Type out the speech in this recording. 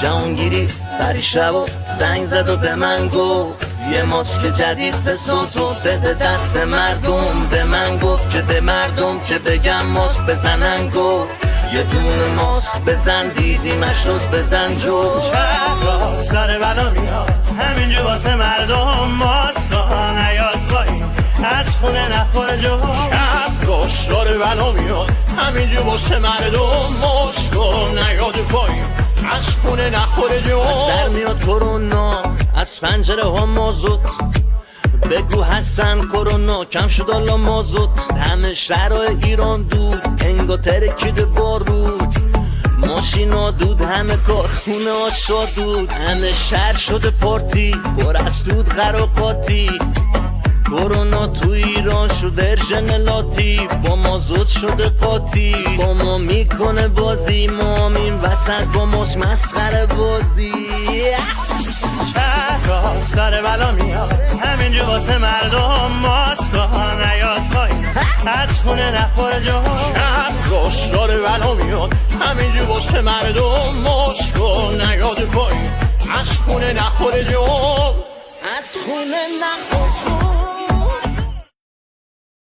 جهانگیری پریشب و زنگ زد و به من گفت یه ماسک جدید به صوتو بده دست مردم. به من گفت که به مردم که بگم ماسک بزنن. گفت یه دونه ماسک بزن دیدیمش رو بزن جو. شهر سر بلا میاد همینجا واسه مردم. ماسکا نیاد پایی از خونه نخور جو. شهر سر بلا میاد همینجا واسه مردم. ماسکا نیاد پایی از خونه نخور جو. از در میاد کرونا از پنجره ها مازوت. بگو حسن کرونا کم شد الا مازوت. همه شهرهای ایران دود انگا ترکید بارود. ماشینا دود همه کارخونه آشا دود. همه شهر شده پارتی پر از دود قراقاتی. کرونا تو ایران شد ارژن لاتی. با مازوت شده قاطی. با ما میکنه بازی ما این وسط با ماش مسخره بازی. شهر سر بلا میاد همینجا واسه مردم. ماسکا نیاد پایی از خونه نخور جو. شهر سر بلا میاد همینجا واسه مردم. ماسکا نیاد پایی از خونه نخور جو. از خونه نخور جو.